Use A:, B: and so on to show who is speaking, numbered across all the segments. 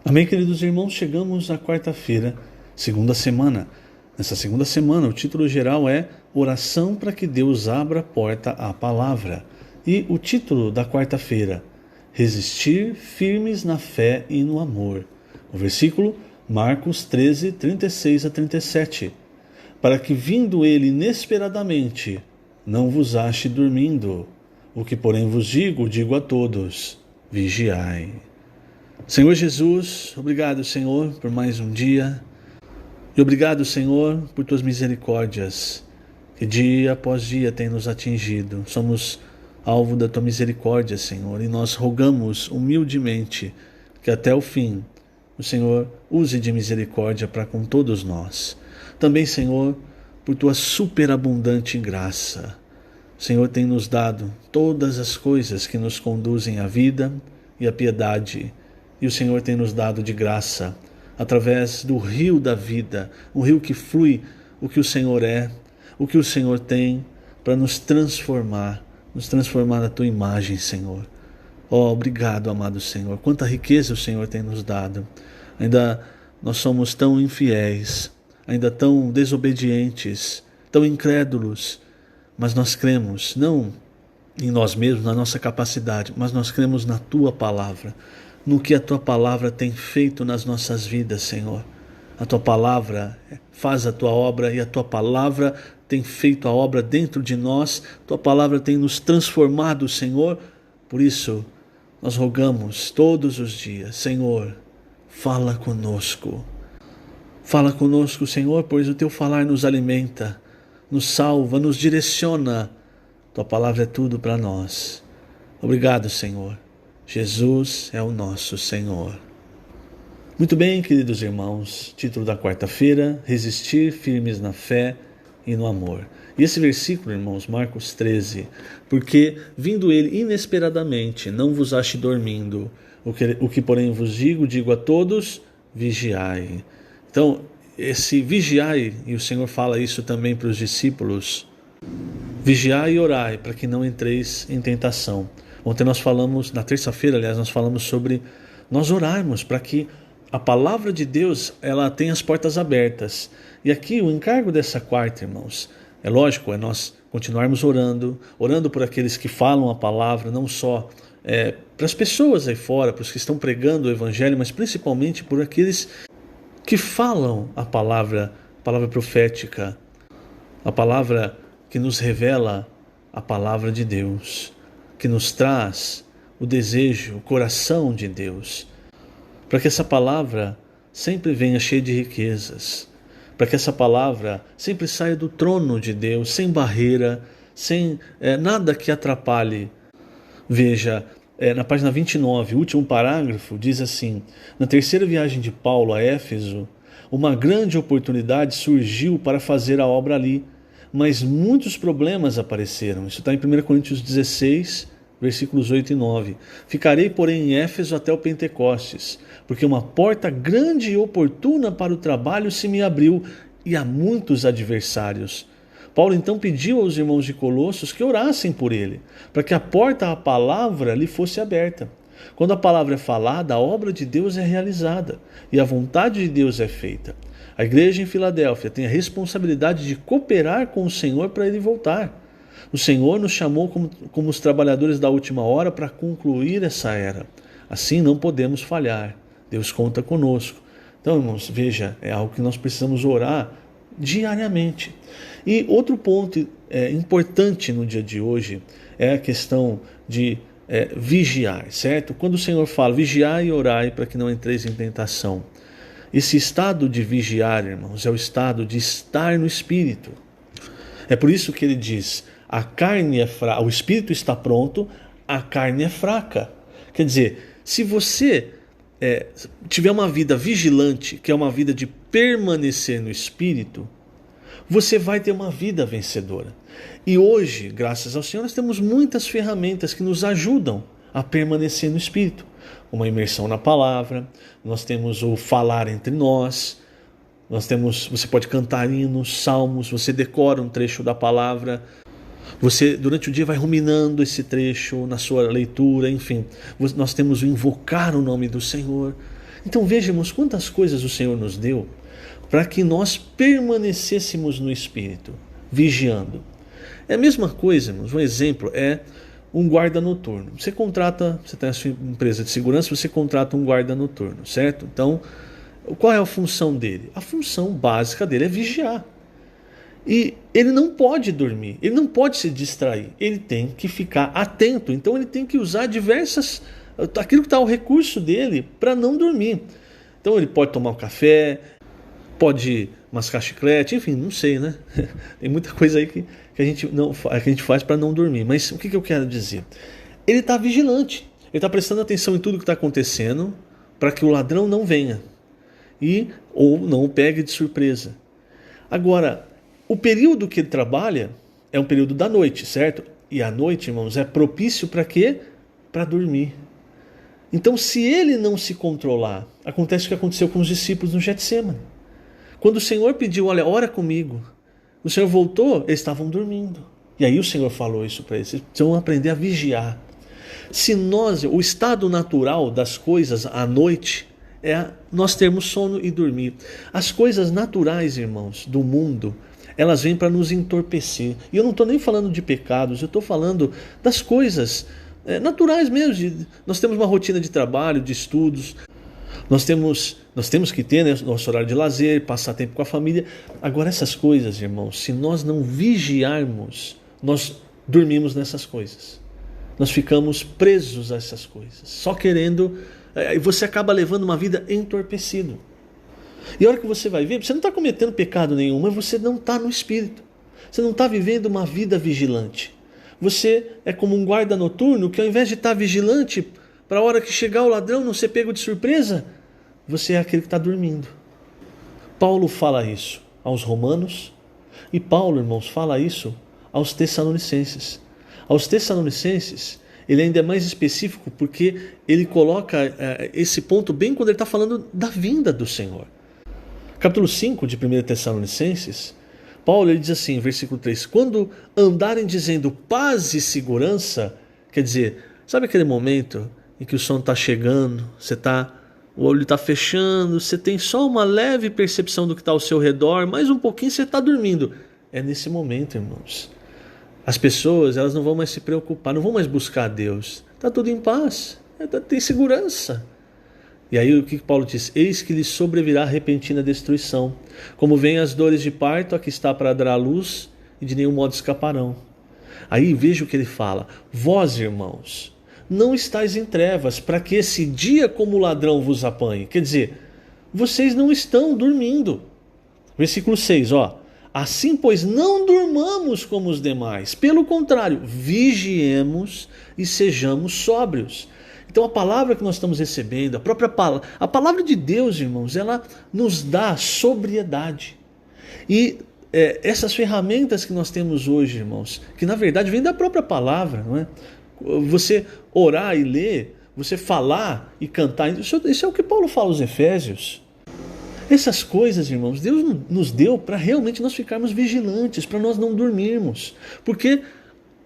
A: Amém, queridos irmãos, chegamos à quarta-feira, segunda semana. Nessa segunda semana, o título geral é Oração para que Deus abra a porta à palavra. E o título da quarta-feira, Resistir firmes na fé e no amor. O versículo, Marcos 13, 36 a 37. Para que vindo ele inesperadamente, não vos ache dormindo. O que porém vos digo, digo a todos, vigiai. Senhor Jesus, obrigado, Senhor, por mais um dia. E obrigado, Senhor, por tuas misericórdias, que dia após dia tem nos atingido. Somos alvo da tua misericórdia, Senhor, e nós rogamos humildemente que até o fim o Senhor use de misericórdia para com todos nós. Também, Senhor, por tua superabundante graça. O Senhor tem nos dado todas as coisas que nos conduzem à vida e à piedade. E o Senhor tem nos dado de graça, através do rio da vida, um rio que flui o que o Senhor é, o que o Senhor tem para nos transformar na tua imagem, Senhor. Oh, obrigado, amado Senhor. Quanta riqueza o Senhor tem nos dado. Ainda nós somos tão infiéis, ainda tão desobedientes, tão incrédulos, mas nós cremos, não em nós mesmos, na nossa capacidade, mas nós cremos na tua palavra, no que a tua palavra tem feito nas nossas vidas, Senhor. A tua palavra faz a tua obra e a tua palavra tem feito a obra dentro de nós. Tua palavra tem nos transformado, Senhor. Por isso, nós rogamos todos os dias, Senhor, fala conosco. Fala conosco, Senhor, pois o teu falar nos alimenta, nos salva, nos direciona. Tua palavra é tudo para nós. Obrigado, Senhor. Jesus é o nosso Senhor. Muito bem, queridos irmãos, título da quarta-feira, Resistir firmes na fé e no amor. E esse versículo, irmãos, Marcos 13, porque vindo ele inesperadamente, não vos ache dormindo, o que porém vos digo, digo a todos, vigiai. Então, esse vigiai, e o Senhor fala isso também para os discípulos, vigiai e orai, para que não entreis em tentação. Ontem nós falamos, na terça-feira, aliás, nós falamos sobre nós orarmos para que a palavra de Deus ela tenha as portas abertas. E aqui o encargo dessa quarta, irmãos, é lógico, é nós continuarmos orando por aqueles que falam a palavra, não só para as pessoas aí fora, para os que estão pregando o evangelho, mas principalmente por aqueles que falam a palavra profética, a palavra que nos revela a palavra de Deus, que nos traz o desejo, o coração de Deus, para que essa palavra sempre venha cheia de riquezas, para que essa palavra sempre saia do trono de Deus, sem barreira, sem nada que atrapalhe. Veja, na página 29, o último parágrafo, diz assim: na terceira viagem de Paulo a Éfeso, uma grande oportunidade surgiu para fazer a obra ali, mas muitos problemas apareceram. Isso está em 1 Coríntios 16, versículos 8 e 9. Ficarei, porém, em Éfeso até o Pentecostes, porque uma porta grande e oportuna para o trabalho se me abriu e há muitos adversários. Paulo então pediu aos irmãos de Colossos que orassem por ele, para que a porta à palavra lhe fosse aberta. Quando a palavra é falada, a obra de Deus é realizada e a vontade de Deus é feita. A igreja em Filadélfia tem a responsabilidade de cooperar com o Senhor para ele voltar. O Senhor nos chamou como os trabalhadores da última hora para concluir essa era. Assim não podemos falhar. Deus conta conosco. Então, irmãos, veja, é algo que nós precisamos orar diariamente. E outro ponto importante no dia de hoje é a questão de vigiar, certo? Quando o Senhor fala vigiai e orai para que não entreis em tentação, esse estado de vigiar, irmãos, é o estado de estar no Espírito. É por isso que ele diz, a carne é fraca, o Espírito está pronto, a carne é fraca. Quer dizer, se você tiver uma vida vigilante, que é uma vida de permanecer no Espírito, você vai ter uma vida vencedora. E hoje, graças ao Senhor, nós temos muitas ferramentas que nos ajudam a permanecer no Espírito. Uma imersão na palavra, nós temos o falar entre nós, você pode cantar hinos, salmos, você decora um trecho da palavra, você durante o dia vai ruminando esse trecho na sua leitura, enfim, nós temos o invocar o nome do Senhor. Então vejamos quantas coisas o Senhor nos deu para que nós permanecêssemos no Espírito, vigiando. É a mesma coisa, irmãos, um exemplo é um guarda noturno. Você tem a sua empresa de segurança, você contrata um guarda noturno, certo? Então, qual é a função dele? A função básica dele é vigiar. E ele não pode dormir, ele não pode se distrair, ele tem que ficar atento. Então ele tem que usar aquilo que está ao recurso dele para não dormir. Então ele pode tomar um café, pode mascar chiclete, enfim, não sei, né? Tem muita coisa aí que a gente faz para não dormir. Mas o que eu quero dizer? Ele está vigilante, ele está prestando atenção em tudo que está acontecendo para que o ladrão não venha ou não o pegue de surpresa. Agora, o período que ele trabalha é um período da noite, certo? E a noite, irmãos, é propício para quê? Para dormir. Então, se ele não se controlar, acontece o que aconteceu com os discípulos no Getsêmani. Quando o Senhor pediu, olha, ora comigo, o Senhor voltou, eles estavam dormindo. E aí o Senhor falou isso para eles, vocês precisam aprender a vigiar. O estado natural das coisas à noite é nós termos sono e dormir. As coisas naturais, irmãos, do mundo, elas vêm para nos entorpecer. E eu não estou nem falando de pecados, eu estou falando das coisas naturais mesmo. Nós temos uma rotina de trabalho, de estudos, nós temos que ter, né, nosso horário de lazer, passar tempo com a família. Agora essas coisas, irmãos, se nós não vigiarmos, nós dormimos nessas coisas. Nós ficamos presos a essas coisas, só querendo, e você acaba levando uma vida entorpecida. E a hora que você vai ver, você não está cometendo pecado nenhum, mas você não está no Espírito. Você não está vivendo uma vida vigilante. Você é como um guarda noturno que ao invés de estar vigilante, para a hora que chegar o ladrão não ser pego de surpresa, você é aquele que está dormindo. Paulo fala isso aos romanos e Paulo, irmãos, fala isso aos tessalonicenses. Aos tessalonicenses, ele ainda é mais específico porque ele coloca esse ponto bem quando ele está falando da vinda do Senhor. Capítulo 5 de 1 Tessalonicenses, Paulo ele diz assim, versículo 3, quando andarem dizendo paz e segurança, quer dizer, sabe aquele momento em que o sono está chegando, o olho está fechando, você tem só uma leve percepção do que está ao seu redor, mais um pouquinho você está dormindo. É nesse momento, irmãos. As pessoas elas não vão mais se preocupar, não vão mais buscar a Deus. Está tudo em paz, tem segurança. E aí o que Paulo diz? Eis que lhes sobrevirá repentina destruição. Como vêm as dores de parto, aqui está para dar à luz, e de nenhum modo escaparão. Aí veja o que ele fala. Vós, irmãos, não estáis em trevas, para que esse dia como ladrão vos apanhe. Quer dizer, vocês não estão dormindo. Versículo 6, ó. Assim, pois, não durmamos como os demais. Pelo contrário, vigiemos e sejamos sóbrios. Então a palavra que nós estamos recebendo, a palavra de Deus, irmãos, ela nos dá sobriedade. E essas ferramentas que nós temos hoje, irmãos, que na verdade vêm da própria palavra, não é? Você orar e ler, você falar e cantar, isso é o que Paulo fala aos Efésios. Essas coisas, irmãos, Deus nos deu para realmente nós ficarmos vigilantes, para nós não dormirmos, porque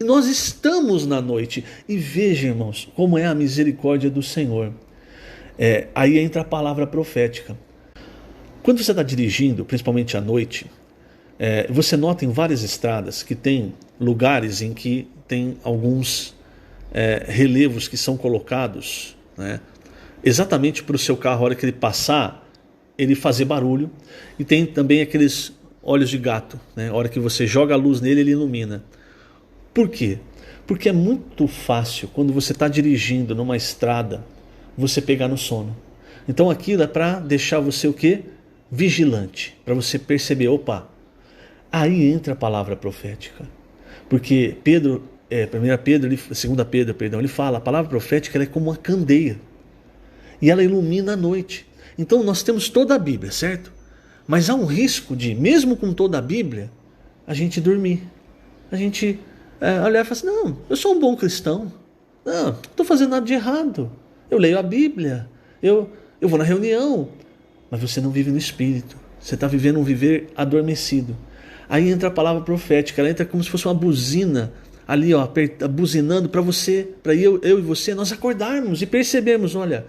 A: nós estamos na noite. E veja, irmãos, como é a misericórdia do Senhor. Aí entra a palavra profética. Quando você está dirigindo, principalmente à noite, você nota em várias estradas que tem lugares em que tem alguns relevos que são colocados, né, exatamente para o seu carro, a hora que ele passar, ele fazer barulho. E tem também aqueles olhos de gato, né, a hora que você joga a luz nele, ele ilumina. Por quê? Porque é muito fácil, quando você está dirigindo numa estrada, você pegar no sono. Então aquilo é para deixar você o quê? Vigilante, para você perceber, opa, aí entra a palavra profética. Porque Pedro, 2 Pedro, ele fala, a palavra profética ela é como uma candeia. E ela ilumina a noite. Então nós temos toda a Bíblia, certo? Mas há um risco de, mesmo com toda a Bíblia, a gente dormir. A gente olhar e falar assim, não, eu sou um bom cristão. Não estou fazendo nada de errado. Eu leio a Bíblia, eu vou na reunião. Mas você não vive no Espírito. Você está vivendo um viver adormecido. Aí entra a palavra profética, ela entra como se fosse uma buzina, ali ó, buzinando para você, para eu e você, nós acordarmos e percebermos, olha,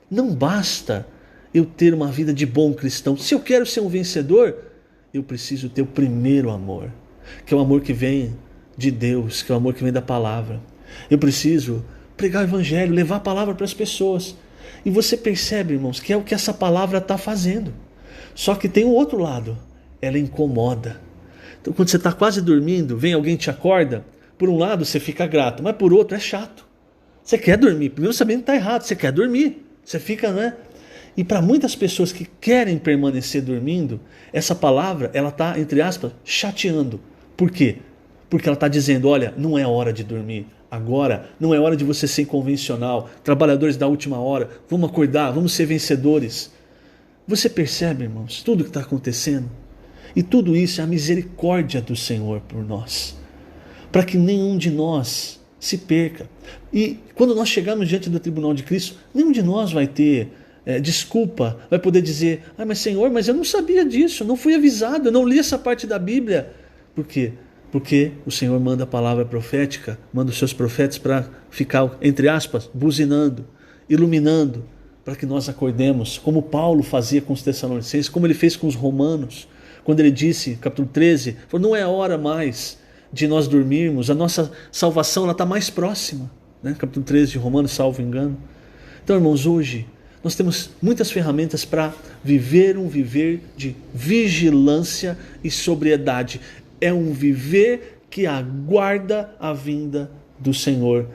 A: não basta eu ter uma vida de bom cristão, se eu quero ser um vencedor, eu preciso ter o primeiro amor, que é o amor que vem de Deus, que é o amor que vem da palavra. Eu preciso pregar o evangelho, levar a palavra para as pessoas. E você percebe, irmãos, que é o que essa palavra está fazendo. Só que tem o outro lado, ela incomoda. Então quando você está quase dormindo, vem alguém e te acorda, por um lado você fica grato, mas por outro é chato. Você quer dormir, mesmo sabendo que está errado, você quer dormir. Você fica, né? E para muitas pessoas que querem permanecer dormindo, essa palavra, ela está, entre aspas, chateando. Por quê? Porque ela está dizendo, olha, não é hora de dormir. Agora não é hora de você ser convencional. Trabalhadores da última hora, vamos acordar, vamos ser vencedores. Você percebe, irmãos, tudo que está acontecendo? E tudo isso é a misericórdia do Senhor por nós. Para que nenhum de nós se perca. E quando nós chegarmos diante do tribunal de Cristo, nenhum de nós vai ter desculpa, vai poder dizer, mas Senhor, mas eu não sabia disso, eu não fui avisado, eu não li essa parte da Bíblia. Por quê? Porque o Senhor manda a palavra profética, manda os seus profetas para ficar, entre aspas, buzinando, iluminando, para que nós acordemos, como Paulo fazia com os Tessalonicenses, como ele fez com os romanos, quando ele disse, capítulo 13, falou, não é a hora mais de nós dormirmos, a nossa salvação está mais próxima, né? Capítulo 13 de Romanos, salvo engano. Então, irmãos, hoje nós temos muitas ferramentas para viver um viver de vigilância e sobriedade. É um viver que aguarda a vinda do Senhor.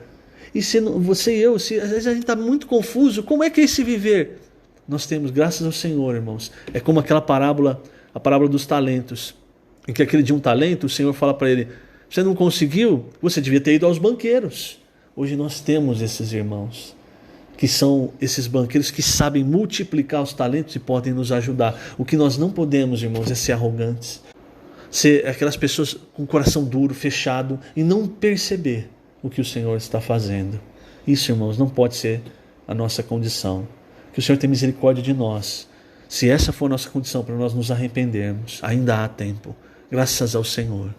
A: E se você e eu, às vezes a gente está muito confuso, como é que é esse viver? Nós temos, graças ao Senhor, irmãos, é como aquela parábola, a parábola dos talentos, em que aquele de um talento, o Senhor fala para ele, você não conseguiu? Você devia ter ido aos banqueiros. Hoje nós temos esses irmãos, que são esses banqueiros que sabem multiplicar os talentos e podem nos ajudar. O que nós não podemos, irmãos, é ser arrogantes, ser aquelas pessoas com o coração duro, fechado e não perceber o que o Senhor está fazendo. Isso, irmãos, não pode ser a nossa condição. Que o Senhor tenha misericórdia de nós. Se essa for a nossa condição para nós nos arrependermos, ainda há tempo. Graças ao Senhor.